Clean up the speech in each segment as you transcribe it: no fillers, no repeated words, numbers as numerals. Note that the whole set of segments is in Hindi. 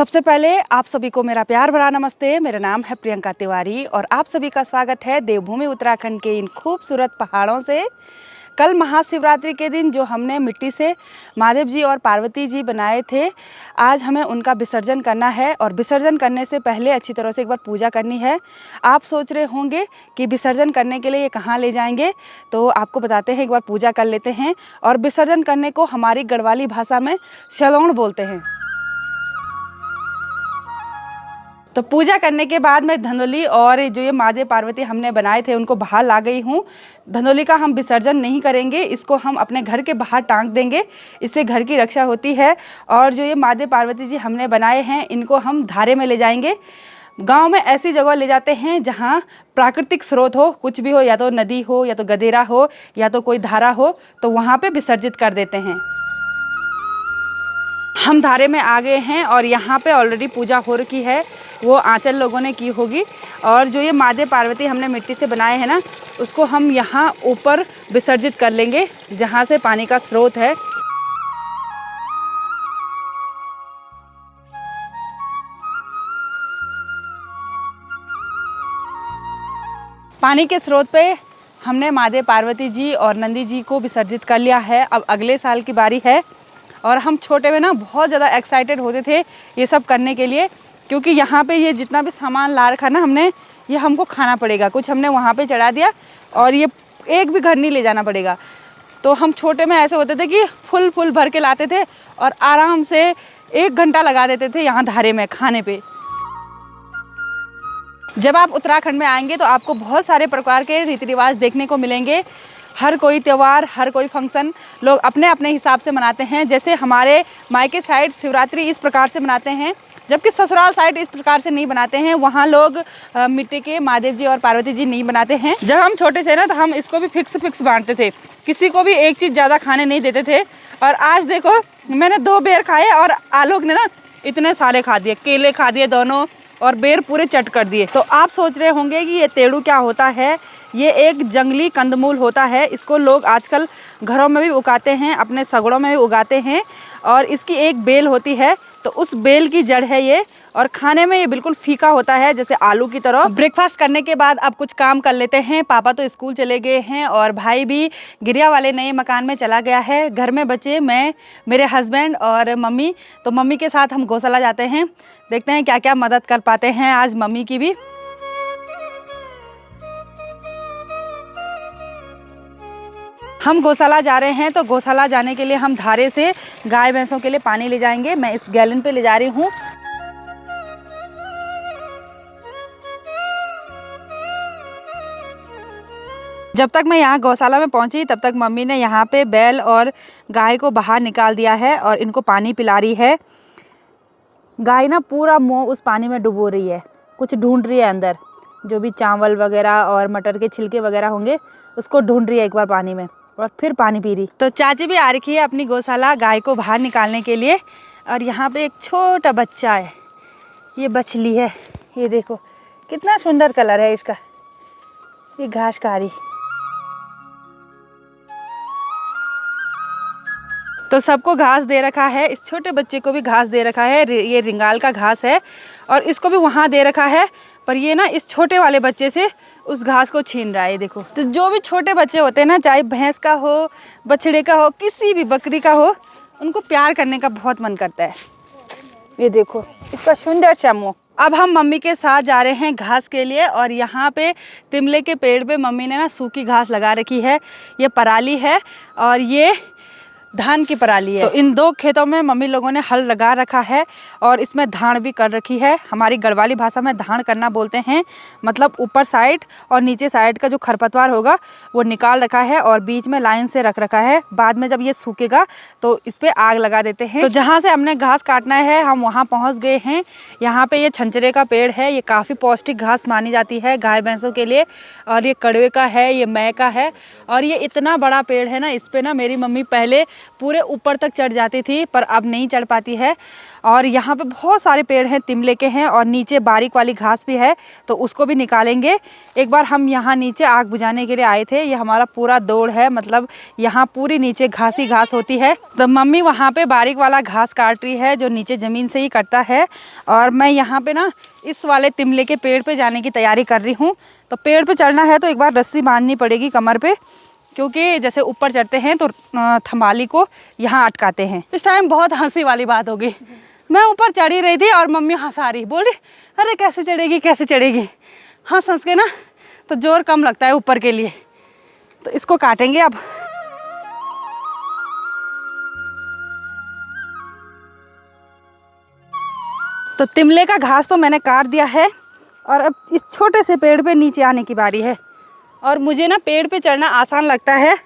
सबसे पहले आप सभी को मेरा प्यार भरा नमस्ते। मेरा नाम है प्रियंका तिवारी और आप सभी का स्वागत है देवभूमि उत्तराखंड के इन खूबसूरत पहाड़ों से। कल महाशिवरात्रि के दिन जो हमने मिट्टी से महादेव जी और पार्वती जी बनाए थे, आज हमें उनका विसर्जन करना है और विसर्जन करने से पहले अच्छी तरह से एक बार पूजा करनी है। आप सोच रहे होंगे कि विसर्जन करने के लिए ये कहाँ ले जाएंगे, तो आपको बताते हैं, एक बार पूजा कर लेते हैं। और विसर्जन करने को हमारी गढ़वाली भाषा में शलोण बोलते हैं। तो पूजा करने के बाद मैं धंधोली और जो ये महादेव पार्वती हमने बनाए थे उनको बाहर ला गई हूँ। धंधोली का हम विसर्जन नहीं करेंगे, इसको हम अपने घर के बाहर टांग देंगे, इससे घर की रक्षा होती है। और जो ये महादेव पार्वती जी हमने बनाए हैं इनको हम धारे में ले जाएंगे। गांव में ऐसी जगह ले जाते हैं जहां प्राकृतिक स्रोत हो, कुछ भी हो, या तो नदी हो, या तो गदेरा हो, या तो कोई धारा हो, तो वहाँ पर विसर्जित कर देते हैं। हम धारे में आ गए हैं और यहाँ पे ऑलरेडी पूजा हो रखी है, वो आंचल लोगों ने की होगी। और जो ये महादेव पार्वती हमने मिट्टी से बनाए हैं ना, उसको हम यहाँ ऊपर विसर्जित कर लेंगे जहाँ से पानी का स्रोत है। पानी के स्रोत पे हमने महादेव पार्वती जी और नंदी जी को विसर्जित कर लिया है। अब अगले साल की बारी है। और हम छोटे में ना बहुत ज़्यादा एक्साइटेड होते थे ये सब करने के लिए, क्योंकि यहाँ पे ये जितना भी सामान ला रखा ना हमने, ये हमको खाना पड़ेगा। कुछ हमने वहाँ पे चढ़ा दिया और ये एक भी घर नहीं ले जाना पड़ेगा। तो हम छोटे में ऐसे होते थे कि फुल भर के लाते थे और आराम से 1 घंटा लगा देते थे यहाँ धारे में खाने पे। जब आप उत्तराखंड में आएंगे तो आपको बहुत सारे प्रकार के रीति रिवाज देखने को मिलेंगे। हर कोई त्यौहार, हर कोई फंक्शन लोग अपने अपने हिसाब से मनाते हैं। जैसे हमारे मायके साइड शिवरात्रि इस प्रकार से मनाते हैं, जबकि ससुराल साइड इस प्रकार से नहीं बनाते हैं। वहाँ लोग मिट्टी के महादेव जी और पार्वती जी नहीं बनाते हैं। जब हम छोटे थे ना तो हम इसको भी फिक्स बांटते थे, किसी को भी एक चीज़ ज़्यादा खाने नहीं देते थे। और आज देखो, मैंने 2 बेर खाए और आलोक ने ना इतने सारे खा दिए, केले खा दिए दोनों, और बेर पूरे चट कर दिए। तो आप सोच रहे होंगे कि ये तेड़ू क्या होता है। ये एक जंगली कंदमूल होता है। इसको लोग आजकल घरों में भी उगाते हैं, अपने सगड़ों में भी उगाते हैं। और इसकी एक बेल होती है, तो उस बेल की जड़ है ये। और खाने में ये बिल्कुल फीका होता है, जैसे आलू की तरह। ब्रेकफास्ट करने के बाद अब कुछ काम कर लेते हैं। पापा तो स्कूल चले गए हैं और भाई भी गिरिया वाले नए मकान में चला गया है। घर में बचे मैं, मेरे हस्बैंड और मम्मी। तो मम्मी के साथ हम गौशाला जाते हैं, देखते हैं क्या क्या मदद कर पाते हैं आज मम्मी की भी। हम गौशाला जा रहे हैं, तो गौशाला जाने के लिए हम धारे से गाय भैंसों के लिए पानी ले जाएंगे। मैं इस गैलन पे ले जा रही हूँ। जब तक मैं यहाँ गौशाला में पहुँची तब तक मम्मी ने यहाँ पे बैल और गाय को बाहर निकाल दिया है और इनको पानी पिला रही है। गाय ना पूरा मुँह उस पानी में डुबो रही है, कुछ ढूंढ रही है अंदर, जो भी चावल वगैरह और मटर के छिलके वगैरह होंगे उसको ढूंढ रही है एक बार पानी में, और फिर पानी पी रही। तो चाची भी आ रखी है अपनी गौशाला गाय को बाहर निकालने के लिए। और यहाँ पे एक छोटा बच्चा है, ये बछली है। ये देखो कितना सुंदर कलर है इसका, ये घास खा रही। तो सबको घास दे रखा है, इस छोटे बच्चे को भी घास दे रखा है। ये रिंगाल का घास है और इसको भी वहाँ दे रखा है, पर ये ना इस छोटे वाले बच्चे से उस घास को छीन रहा है। देखो, तो जो भी छोटे बच्चे होते हैं ना, चाहे भैंस का हो, बछड़े का हो, किसी भी बकरी का हो, उनको प्यार करने का बहुत मन करता है। ये देखो इसका सुंदर सा मुँह। अब हम मम्मी के साथ जा रहे हैं घास के लिए। और यहाँ पे तिमले के पेड़ पे मम्मी ने ना सूखी घास लगा रखी है। ये पराली है और ये धान की पराली है। तो इन 2 खेतों में मम्मी लोगों ने हल लगा रखा है और इसमें धान भी कर रखी है। हमारी गढ़वाली भाषा में धान करना बोलते हैं, मतलब ऊपर साइड और नीचे साइड का जो खरपतवार होगा वो निकाल रखा है और बीच में लाइन से रख रखा है। बाद में जब ये सूखेगा तो इस पर आग लगा देते हैं। तो जहाँ से हमने घास काटना है हम वहाँ पहुँच गए हैं। यहाँ पे ये छंचरे का पेड़ है, ये काफ़ी पौष्टिक घास मानी जाती है गाय भैंसों के लिए। और ये कड़वे का है, ये मै का है। और ये इतना बड़ा पेड़ है ना, इस पर ना मेरी मम्मी पहले पूरे ऊपर तक चढ़ जाती थी, पर अब नहीं चढ़ पाती है। और यहाँ पे बहुत सारे पेड़ हैं, तिमले के हैं, और नीचे बारीक वाली घास भी है, तो उसको भी निकालेंगे। एक बार हम यहाँ नीचे आग बुझाने के लिए आए थे। ये हमारा पूरा दौड़ है, मतलब यहाँ पूरी नीचे घास ही घास होती है। तो मम्मी वहाँ पे बारीक वाला घास काट रही है, जो नीचे ज़मीन से ही कटता है। और मैं यहाँ पे ना इस वाले तिमले के पेड़ पे जाने की तैयारी कर रही हूँ। तो पेड़ पे चढ़ना है तो एक बार रस्सी बांधनी पड़ेगी कमर पे, क्योंकि जैसे ऊपर चढ़ते हैं तो थमाली को यहाँ अटकाते हैं। इस टाइम बहुत हंसी वाली बात होगी, मैं ऊपर चढ़ी रही थी और मम्मी हंसा रही, बोल रही अरे कैसे चढ़ेगी कैसे चढ़ेगी। हंस हंस के ना तो जोर कम लगता है ऊपर के लिए। तो इसको काटेंगे अब। तो तिमले का घास तो मैंने काट दिया है, और अब इस छोटे से पेड़ पे नीचे आने की बारी है। और मुझे ना पेड़ पे चढ़ना आसान लगता है,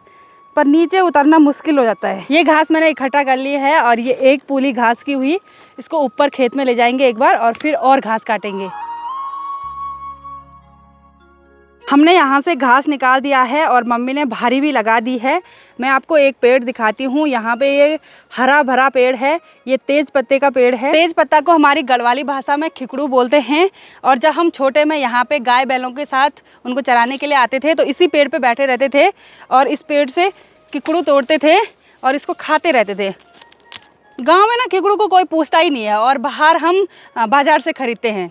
पर नीचे उतरना मुश्किल हो जाता है। ये घास मैंने इकट्ठा कर ली है, और ये एक पूली घास की हुई, इसको ऊपर खेत में ले जाएंगे एक बार, और फिर और घास काटेंगे। हमने यहाँ से घास निकाल दिया है और मम्मी ने भारी भी लगा दी है। मैं आपको एक पेड़ दिखाती हूँ। यहाँ पे ये हरा भरा पेड़ है, ये तेज पत्ते का पेड़ है। तेज पत्ता को हमारी गढ़वाली भाषा में खिकड़ू बोलते हैं। और जब हम छोटे में यहाँ पे गाय बैलों के साथ उनको चराने के लिए आते थे, तो इसी पेड़ पे बैठे रहते थे और इस पेड़ से खिकड़ू तोड़ते थे और इसको खाते रहते थे। गाँव में ना खिकड़ू को कोई पूछता ही नहीं है, और बाहर हम बाज़ार से ख़रीदते हैं।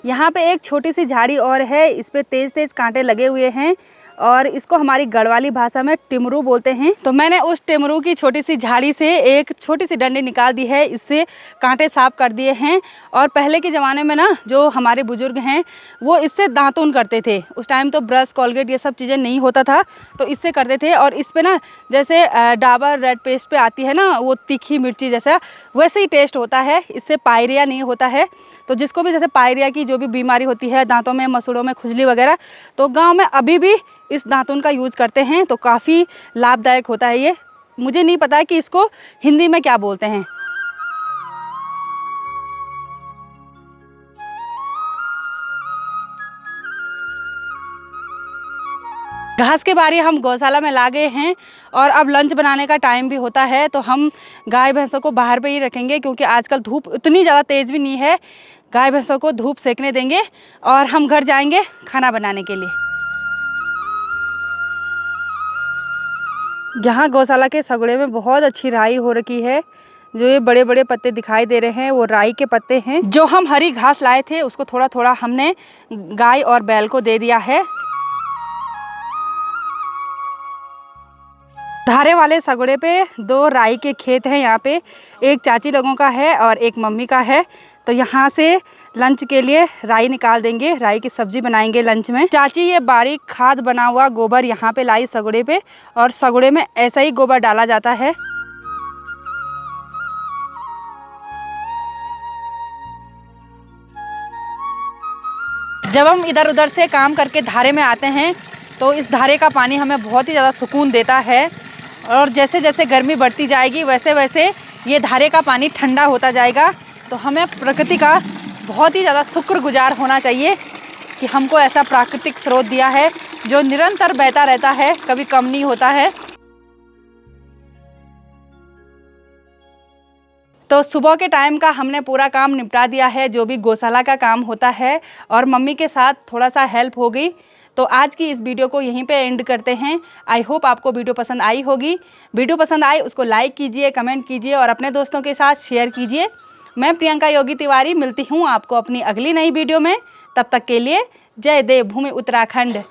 यहाँ पे एक छोटी सी झाड़ी और है, इस पे तेज तेज कांटे लगे हुए हैं, और इसको हमारी गढ़वाली भाषा में टिमरू बोलते हैं। तो मैंने उस टिमरू की छोटी सी झाड़ी से एक छोटी सी डंडी निकाल दी है, इससे कांटे साफ कर दिए हैं। और पहले के ज़माने में ना जो हमारे बुजुर्ग हैं वो इससे दातून करते थे। उस टाइम तो ब्रश कोलगेट ये सब चीज़ें नहीं होता था, तो इससे करते थे। और इस पर ना जैसे डाबर रेड पेस्ट पे आती है ना वो तीखी मिर्ची जैसा, वैसे ही टेस्ट होता है। इससे पायरिया नहीं होता है। तो जिसको भी जैसे पायरिया की जो भी बीमारी होती है, दांतों में मसूड़ों में खुजली वगैरह, तो गांव में अभी भी इस दातून का यूज़ करते हैं। तो काफ़ी लाभदायक होता है ये। मुझे नहीं पता कि इसको हिंदी में क्या बोलते हैं। घास के बारी हम गौशाला में ला गए हैं, और अब लंच बनाने का टाइम भी होता है। तो हम गाय भैंसों को बाहर पे ही रखेंगे, क्योंकि आजकल धूप इतनी ज़्यादा तेज़ भी नहीं है। गाय भैंसों को धूप सेकने देंगे और हम घर जाएंगे खाना बनाने के लिए। यहाँ गौशाला के सगड़े में बहुत अच्छी राई हो रखी है। जो ये बड़े बड़े पत्ते दिखाई दे रहे हैं वो राई के पत्ते हैं। जो हम हरी घास लाए थे उसको थोड़ा थोड़ा हमने गाय और बैल को दे दिया है। धारे वाले सगड़े पे 2 राई के खेत हैं। यहाँ पे एक चाची लोगों का है और एक मम्मी का है। तो यहाँ से लंच के लिए राई निकाल देंगे, राई की सब्जी बनाएंगे लंच में। चाची ये बारीक खाद बना हुआ गोबर यहाँ पे लाई सगड़े पे, और सगड़े में ऐसा ही गोबर डाला जाता है। जब हम इधर उधर से काम करके धारे में आते हैं तो इस धारे का पानी हमें बहुत ही ज़्यादा सुकून देता है। और जैसे जैसे गर्मी बढ़ती जाएगी वैसे वैसे ये धारे का पानी ठंडा होता जाएगा। तो हमें प्रकृति का बहुत ही ज़्यादा शुक्रगुजार होना चाहिए कि हमको ऐसा प्राकृतिक स्रोत दिया है जो निरंतर बहता रहता है, कभी कम नहीं होता है। तो सुबह के टाइम का हमने पूरा काम निपटा दिया है, जो भी गौशाला का काम होता है, और मम्मी के साथ थोड़ा सा हेल्प हो गई। तो आज की इस वीडियो को यहीं पे एंड करते हैं। आई होप आपको वीडियो पसंद आई होगी। वीडियो पसंद आई उसको लाइक कीजिए, कमेंट कीजिए और अपने दोस्तों के साथ शेयर कीजिए। मैं प्रियंका योगी तिवारी मिलती हूँ आपको अपनी अगली नई वीडियो में। तब तक के लिए जय देवभूमि उत्तराखंड।